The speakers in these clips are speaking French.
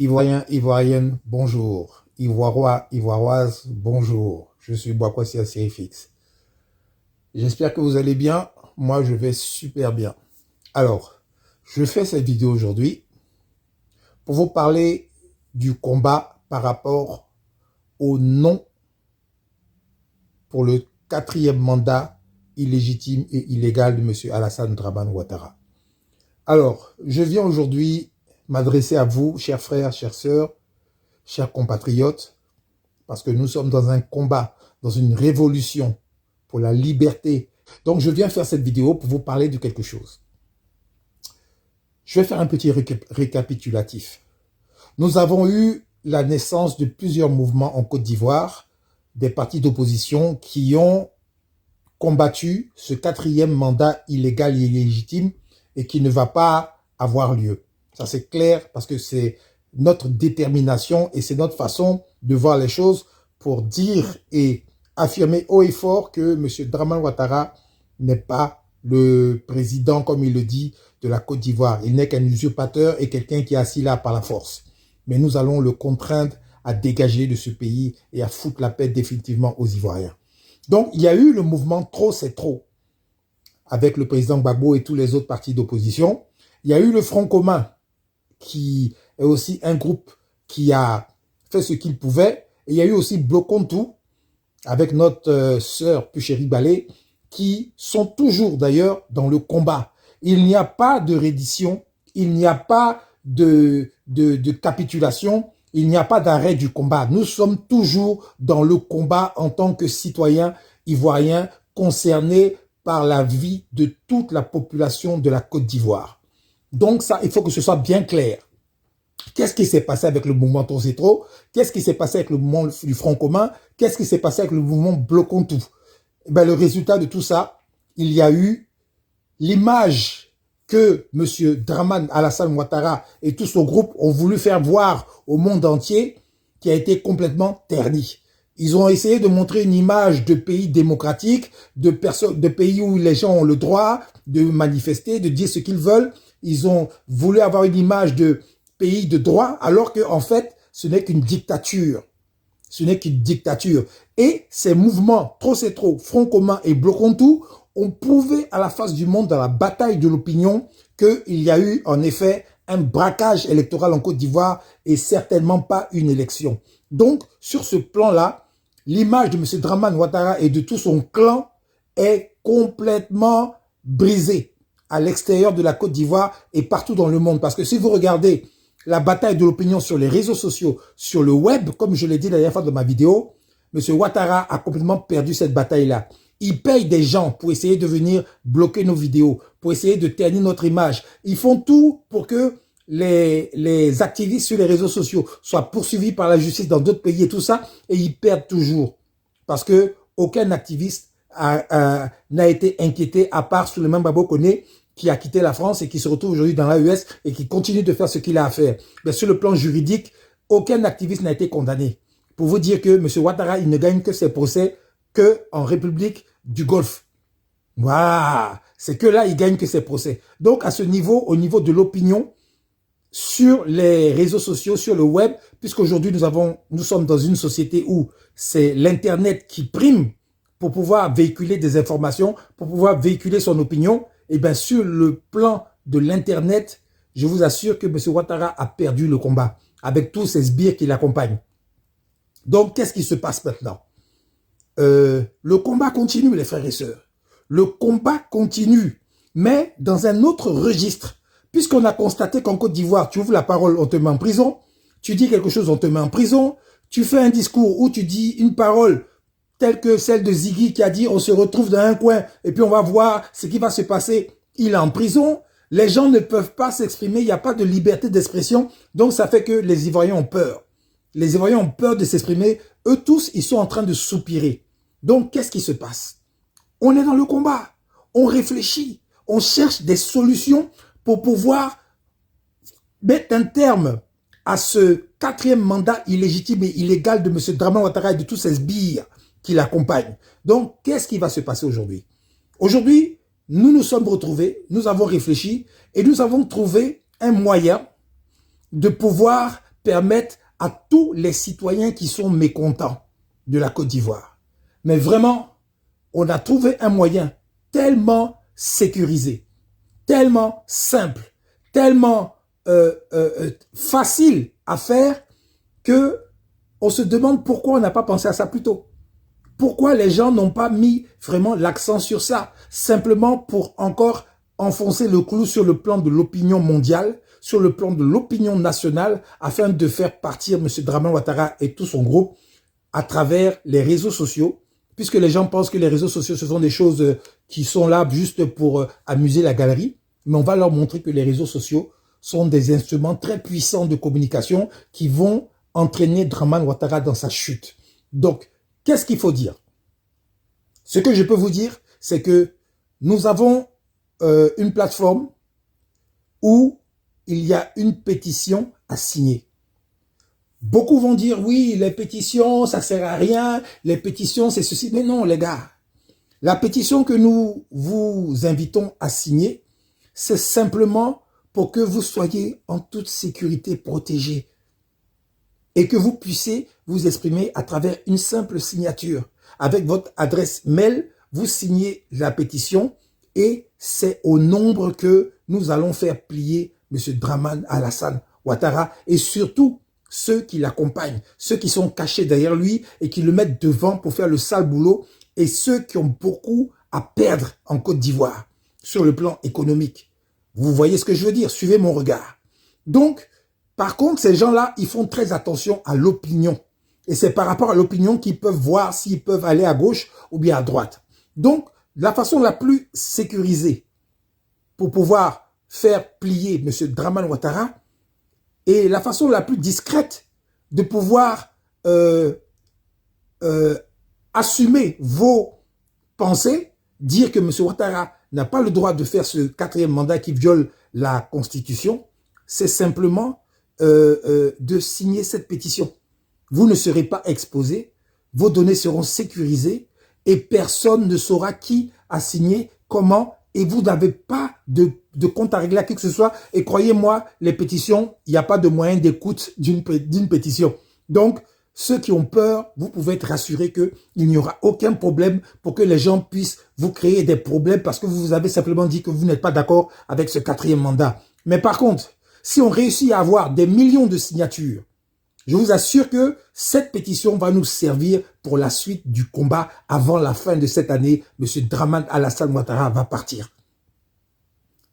Ivoiriens, Ivoiriennes, bonjour. Ivoirois, Ivoiroises, bonjour. Je suis Boakwasi Asirifix. J'espère que vous allez bien. Moi, je vais super bien. Alors, je fais cette vidéo aujourd'hui pour vous parler du combat par rapport au non pour le 4e mandat illégitime et illégal de M. Alassane Dramane Ouattara. Alors, je viens aujourd'hui m'adresser à vous, chers frères, chères sœurs, chers compatriotes, parce que nous sommes dans un combat, dans une révolution pour la liberté. Donc, je viens faire cette vidéo pour vous parler de quelque chose. Je vais faire un petit récapitulatif. Nous avons eu la naissance de plusieurs mouvements en Côte d'Ivoire, des partis d'opposition qui ont combattu ce 4e mandat illégal et illégitime et qui ne va pas avoir lieu. Ça, c'est clair parce que c'est notre détermination et c'est notre façon de voir les choses pour dire et affirmer haut et fort que M. Dramane Ouattara n'est pas le président, comme il le dit, de la Côte d'Ivoire. Il n'est qu'un usurpateur et quelqu'un qui est assis là par la force. Mais nous allons le contraindre à dégager de ce pays et à foutre la paix définitivement aux Ivoiriens. Donc, il y a eu le mouvement Trop c'est trop, avec le président Gbagbo et tous les autres partis d'opposition. Il y a eu le Front commun, qui est aussi un groupe qui a fait ce qu'il pouvait. Et il y a eu aussi Bloquons tout, avec notre sœur Puchéri Balé, qui sont toujours d'ailleurs dans le combat. Il n'y a pas de reddition, il n'y a pas de capitulation, il n'y a pas d'arrêt du combat. Nous sommes toujours dans le combat en tant que citoyens ivoiriens concernés par la vie de toute la population de la Côte d'Ivoire. Donc ça, il faut que ce soit bien clair. Qu'est-ce qui s'est passé avec le mouvement Trop c'est trop? Qu'est-ce qui s'est passé avec le mouvement du Front commun? Qu'est-ce qui s'est passé avec le mouvement Bloquons tout? Eh bien, le résultat de tout ça, il y a eu l'image que M. Dramane Alassane Ouattara et tout son groupe ont voulu faire voir au monde entier, qui a été complètement ternie. Ils ont essayé de montrer une image de pays démocratique, de pays où les gens ont le droit de manifester, de dire ce qu'ils veulent. Ils ont voulu avoir une image de pays de droit, alors que en fait, ce n'est qu'une dictature. Ce n'est qu'une dictature. Et ces mouvements, Trop c'est trop, Front commun et Bloquons tout, ont prouvé à la face du monde dans la bataille de l'opinion qu'il y a eu en effet un braquage électoral en Côte d'Ivoire et certainement pas une élection. Donc, sur ce plan-là, l'image de M. Dramane Ouattara et de tout son clan est complètement brisée à l'extérieur de la Côte d'Ivoire et partout dans le monde. Parce que si vous regardez la bataille de l'opinion sur les réseaux sociaux, sur le web, comme je l'ai dit la dernière fois dans ma vidéo, M. Ouattara a complètement perdu cette bataille-là. Il paye des gens pour essayer de venir bloquer nos vidéos, pour essayer de ternir notre image. Ils font tout pour que les activistes sur les réseaux sociaux soient poursuivis par la justice dans d'autres pays et tout ça, et ils perdent toujours. Parce que aucun activiste n'a été inquiété, à part Souleymane Babo Koné, qui a quitté la France et qui se retrouve aujourd'hui dans l'AES et qui continue de faire ce qu'il a à faire. Mais sur le plan juridique, aucun activiste n'a été condamné. Pour vous dire que M. Ouattara, il ne gagne que ses procès qu'en République du Golfe. Voilà, c'est que là, il gagne que ses procès. Donc, à ce niveau, au niveau de l'opinion, sur les réseaux sociaux, sur le web, puisqu'aujourd'hui, nous sommes dans une société où c'est l'Internet qui prime pour pouvoir véhiculer des informations, pour pouvoir véhiculer son opinion, et bien sur le plan de l'Internet, je vous assure que M. Ouattara a perdu le combat, avec tous ces sbires qui l'accompagnent. Donc, qu'est-ce qui se passe maintenant? Le combat continue, les frères et sœurs. Le combat continue, mais dans un autre registre. Puisqu'on a constaté qu'en Côte d'Ivoire, tu ouvres la parole, on te met en prison. Tu dis quelque chose, on te met en prison. Tu fais un discours où tu dis une parole telle que celle de Ziggy qui a dit on se retrouve dans un coin et puis on va voir ce qui va se passer. Il est en prison. Les gens ne peuvent pas s'exprimer. Il n'y a pas de liberté d'expression. Donc ça fait que les Ivoiriens ont peur. Les Ivoiriens ont peur de s'exprimer. Eux tous, ils sont en train de soupirer. Donc, qu'est-ce qui se passe? On est dans le combat. On réfléchit. On cherche des solutions pour pouvoir mettre un terme à ce 4e mandat illégitime et illégal de M. Dramane Ouattara et de tous ces sbires qui l'accompagnent. Donc, qu'est-ce qui va se passer aujourd'hui? Aujourd'hui, nous nous sommes retrouvés, nous avons réfléchi et nous avons trouvé un moyen de pouvoir permettre à tous les citoyens qui sont mécontents de la Côte d'Ivoire. Mais vraiment, on a trouvé un moyen tellement sécurisé, tellement simple, tellement facile à faire que on se demande pourquoi on n'a pas pensé à ça plus tôt. Pourquoi les gens n'ont pas mis vraiment l'accent sur ça, simplement pour encore enfoncer le clou sur le plan de l'opinion mondiale, sur le plan de l'opinion nationale, afin de faire partir M. Dramane Ouattara et tout son groupe à travers les réseaux sociaux, puisque les gens pensent que les réseaux sociaux, ce sont des choses qui sont là juste pour amuser la galerie, mais on va leur montrer que les réseaux sociaux sont des instruments très puissants de communication qui vont entraîner Dramane Ouattara dans sa chute. Donc, qu'est-ce qu'il faut dire? Ce que je peux vous dire, c'est que nous avons une plateforme où il y a une pétition à signer. Beaucoup vont dire, oui, les pétitions, ça sert à rien, les pétitions, c'est ceci. Mais non, les gars, la pétition que nous vous invitons à signer, c'est simplement pour que vous soyez en toute sécurité protégés et que vous puissiez vous exprimer à travers une simple signature. Avec votre adresse mail, vous signez la pétition et c'est au nombre que nous allons faire plier M. Dramane Alassane Ouattara et surtout ceux qui l'accompagnent, ceux qui sont cachés derrière lui et qui le mettent devant pour faire le sale boulot et ceux qui ont beaucoup à perdre en Côte d'Ivoire sur le plan économique. Vous voyez ce que je veux dire? Suivez mon regard. Donc, par contre, ces gens-là, ils font très attention à l'opinion. Et c'est par rapport à l'opinion qu'ils peuvent voir s'ils peuvent aller à gauche ou bien à droite. Donc, la façon la plus sécurisée pour pouvoir faire plier M. Dramane Ouattara et la façon la plus discrète de pouvoir assumer vos pensées, dire que M. Ouattara n'a pas le droit de faire ce 4e mandat qui viole la Constitution, c'est simplement de signer cette pétition. Vous ne serez pas exposé, vos données seront sécurisées et personne ne saura qui a signé, comment, et vous n'avez pas de compte à régler à qui que ce soit. Et croyez-moi, les pétitions, il n'y a pas de moyen d'écoute d'une pétition. Donc, ceux qui ont peur, vous pouvez être rassurés qu'il n'y aura aucun problème pour que les gens puissent vous créer des problèmes parce que vous avez simplement dit que vous n'êtes pas d'accord avec ce 4e mandat. Mais par contre, si on réussit à avoir des millions de signatures, je vous assure que cette pétition va nous servir pour la suite du combat. Avant la fin de cette année, M. Dramane Alassane Ouattara va partir.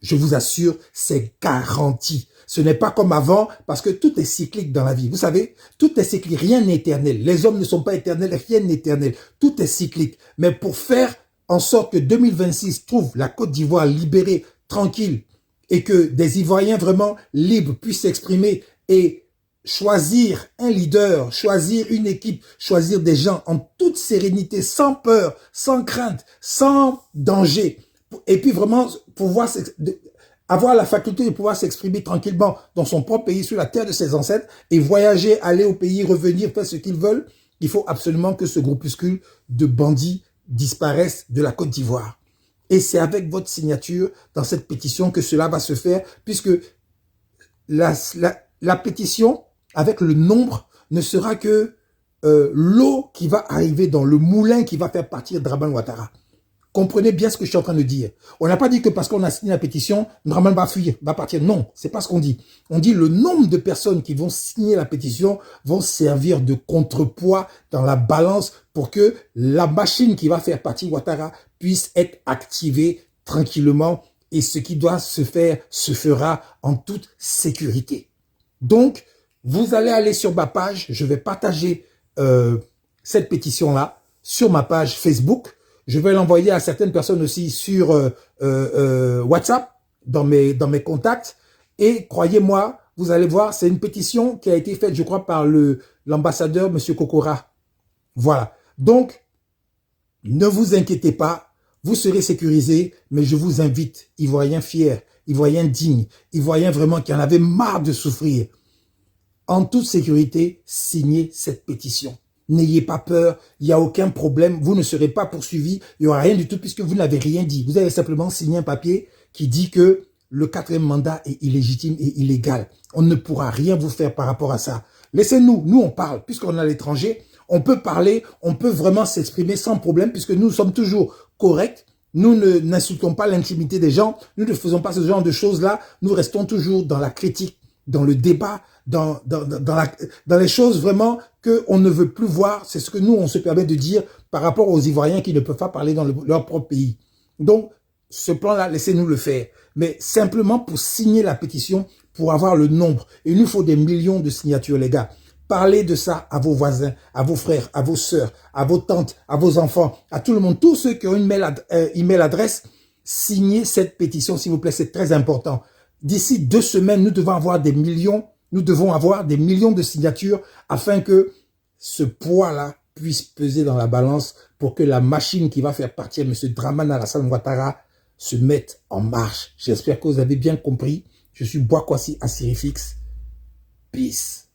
Je vous assure, c'est garanti. Ce n'est pas comme avant, parce que tout est cyclique dans la vie. Vous savez, tout est cyclique, rien n'est éternel. Les hommes ne sont pas éternels, rien n'est éternel. Tout est cyclique. Mais pour faire en sorte que 2026 trouve la Côte d'Ivoire libérée, tranquille, et que des Ivoiriens vraiment libres puissent s'exprimer et choisir un leader, choisir une équipe, choisir des gens en toute sérénité, sans peur, sans crainte, sans danger, et puis vraiment pouvoir avoir la faculté de pouvoir s'exprimer tranquillement dans son propre pays, sur la terre de ses ancêtres, et voyager, aller au pays, revenir, faire ce qu'ils veulent. Il faut absolument que ce groupuscule de bandits disparaisse de la Côte d'Ivoire. Et c'est avec votre signature dans cette pétition que cela va se faire, puisque la pétition, avec le nombre, ne sera que l'eau qui va arriver dans le moulin qui va faire partir Dramane Ouattara. Comprenez bien ce que je suis en train de dire. On n'a pas dit que parce qu'on a signé la pétition, Dramane va fuir, va partir. Non, c'est pas ce qu'on dit. On dit le nombre de personnes qui vont signer la pétition vont servir de contrepoids dans la balance pour que la machine qui va faire partir Ouattara puisse être activée tranquillement et ce qui doit se faire se fera en toute sécurité. Donc, vous allez aller sur ma page, je vais partager cette pétition-là sur ma page Facebook. Je vais l'envoyer à certaines personnes aussi sur WhatsApp, dans mes contacts. Et croyez-moi, vous allez voir, c'est une pétition qui a été faite, je crois, par l'ambassadeur, M. Kokora. Voilà. Donc, ne vous inquiétez pas, vous serez sécurisés, mais je vous invite, Ivoiriens fiers, Ivoiriens dignes, Ivoiriens vraiment qui en avaient marre de souffrir, en toute sécurité, signez cette pétition. N'ayez pas peur, il n'y a aucun problème, vous ne serez pas poursuivis, il n'y aura rien du tout puisque vous n'avez rien dit. Vous avez simplement signé un papier qui dit que le 4e mandat est illégitime et illégal. On ne pourra rien vous faire par rapport à ça. Laissez-nous, nous on parle, puisqu'on est à l'étranger, on peut parler, on peut vraiment s'exprimer sans problème, puisque nous sommes toujours corrects. Nous n'insultons pas l'intimité des gens, nous ne faisons pas ce genre de choses-là, nous restons toujours dans la critique, dans le débat, dans les choses vraiment qu'on ne veut plus voir. C'est ce que nous, on se permet de dire par rapport aux Ivoiriens qui ne peuvent pas parler dans leur propre pays. Donc, ce plan-là, laissez-nous le faire. Mais simplement pour signer la pétition, pour avoir le nombre. Et il nous faut des millions de signatures, les gars. Parlez de ça à vos voisins, à vos frères, à vos sœurs, à vos tantes, à vos enfants, à tout le monde. Tous ceux qui ont une email adresse, signez cette pétition, s'il vous plaît, c'est très important. D'ici 2 semaines, nous devons avoir des millions de signatures afin que ce poids-là puisse peser dans la balance pour que la machine qui va faire partir M. Dramane Alassane Ouattara se mette en marche. J'espère que vous avez bien compris. Je suis Bwakwasi Assyrie Fix. Peace.